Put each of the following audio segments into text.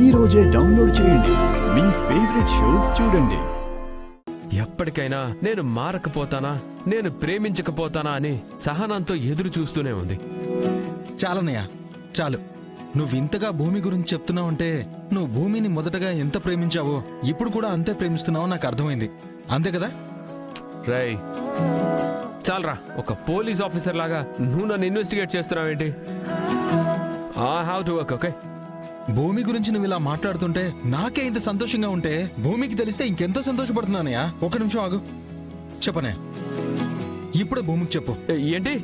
ఈ రోజే డౌన్లోడ్ చేయండి. మీ ఫేవరెట్ షోస్ చూడండి. ఎప్పటికైనా నేను మారకపోతానా, నేను ప్రేమించకపోతానా అని సహనంతో ఎదురు చూస్తూనే ఉంది. చాలన్నయ్య, చాలు. నువ్వు ఇంతగా భూమి గురించి చెప్తున్నావంటే నువ్వు భూమిని మొదటగా ఎంత ప్రేమించావో ఇప్పుడు కూడా అంతే ప్రేమిస్తున్నావో నాకు అర్థమైంది. అంతే కదా? రై చాలరా, ఒక పోలీస్ ఆఫీసర్ లాగా నువ్వు నన్ను ఇన్వెస్టిగేట్ చేస్తున్నావేంటి? I have to work. Okay, భూమి గురించి నువ్వు ఇలా మాట్లాడుతుంటే నాకే ఇంత సంతోషంగా ఉంటే భూమికి తెలిస్తే ఇంకెంతో సంతోషపడుతున్నానయ్య. ఒక నిమిషం ఆగు, చెప్పనే. ఇప్పుడే భూమికి చెప్పు. ఏంటి?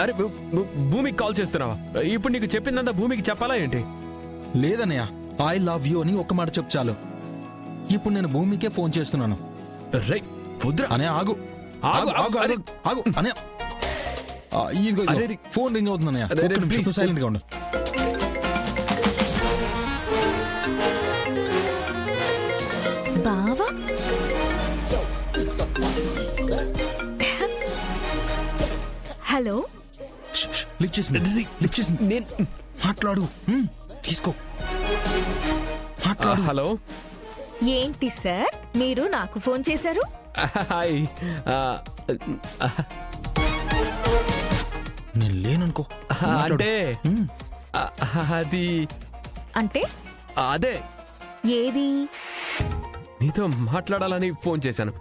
అరే భూమికి కాల్ చేస్తున్నావా? ఇప్పుడు నీకు చెప్పిందంతా భూమికి చెప్పాలా ఏంటి? లేదన్నయ్య, ఐ లవ్ యూ అని ఒక్క మాట చెప్పు చాలు. ఇప్పుడు నేను భూమికే ఫోన్ చేస్తున్నాను. రై వద్దురా. అనే ఆగు ఆగు ఆగు ఆగు ఆగు అనే. ఇదిగో ఫోన్ రింగ్ అవుతుందన్నయ్య, సైలెంట్ గా ఉండు. బావా, హలో. లిఫ్ట్ చేసింది. నేను మాట్లాడు, తీసుకో, మాట్లాడు. హలో. ఏంటి సార్, మీరు నాకు ఫోన్ చేశారు? హాయ్. నేను లేననుకో. అంటే అది అంటే అదే ఏది? నీతో మాట్లాడాలని ఫోన్ చేశాను.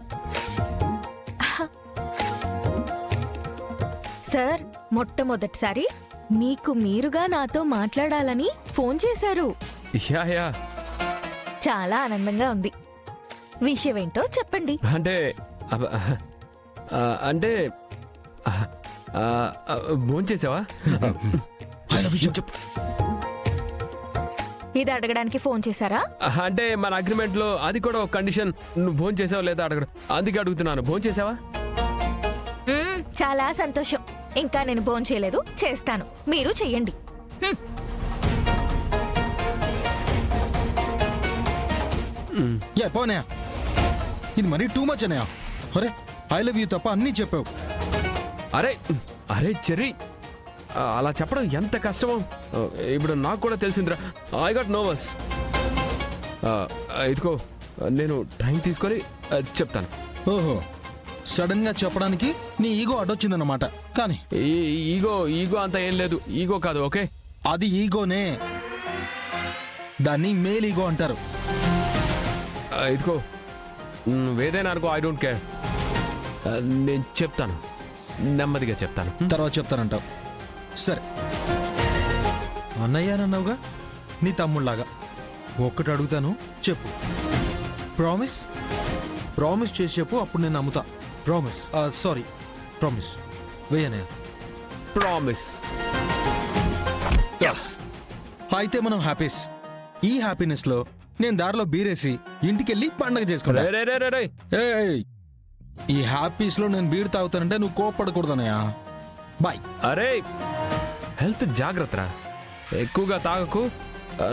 సార్, మొట్టమొదటిసారి మీకు మీరుగా నాతో మాట్లాడాలని ఫోన్ చేశారు. Yeah yeah. చాలా ఆనందంగా ఉంది. విషయం ఏంటో చెప్పండి. అంటే అంటే ఫోన్ చేసావా? చెప్పు. ఇది అడగడానికి ఫోన్ చేశారా? అంటే మన అగ్రిమెంట్ లో అది కూడా ఒక కండిషన్. నువ్వు ఫోన్ చేసావా లేదా అడగడం, అందుకే అడుగుతున్నాను. ఫోన్ చేసావా? చాలా సంతోషం. ఇంకా నేను ఫోన్ చేయలేదు, చేస్తాను. మీరు చెయ్యండి. పోనయా, ఇది మరీ టూ మచ్ అన్నయ్య. అరే ఐ లవ్ యూ తప్ప అన్నీ చెప్పావు. అరే అరే చెర్రీ, అలా చెప్పడం ఎంత కష్టమో ఇప్పుడు నాకు కూడా తెలిసిందిరా. I got nervous. ఇదిగో నేను టైం తీసుకొని చెప్తాను. ఓహో, సడన్ గా చెప్పడానికి నీ ఈగో అడ్డొచ్చిందన్నమాట. కానీ ఈగో ఈగో అంత ఏం లేదు. ఈగో కాదు. ఓకే, అది ఈగోనే. దాన్ని మేల్ ఈగో అంటారు. ఇదిగో నువ్వేదైనా అనుకో, ఐ డోంట్ కేర్. నేను చెప్తాను, నెమ్మదిగా చెప్తాను. తర్వాత చెప్తానంటావు. సరే, అన్నయ్యానన్నావుగా, నీ తమ్ముళ్లాగా. ఒక్కటి అడుగుతాను, చెప్పు. ప్రామిస్? ప్రామిస్ చేసి చెప్పు, అప్పుడు నేను నమ్ముతా. ప్రామిస్. Sorry, promise. వేయనయ్య. ప్రామిస్. అయితే మనం హ్యాపీస్. ఈ హ్యాపీనెస్ లో నేను దారిలో బీరేసి ఇంటికెళ్ళి పండగ చేసుకుంటా. ఈ హ్యాపీస్ లో నేను బీర్ తాగుతానంటే నువ్వు కోప్పడకూడదనయ్యా. బాయ్. అరే హెల్త్ జాగ్రత్తరా, ఎక్కువగా తాగకు.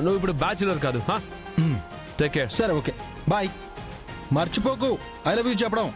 నువ్వు ఇప్పుడు బ్యాచులర్ కాదు. Take care. సరే, ఓకే, బాయ్. మర్చిపోకు ఐ లవ్ యూ చెప్పడం.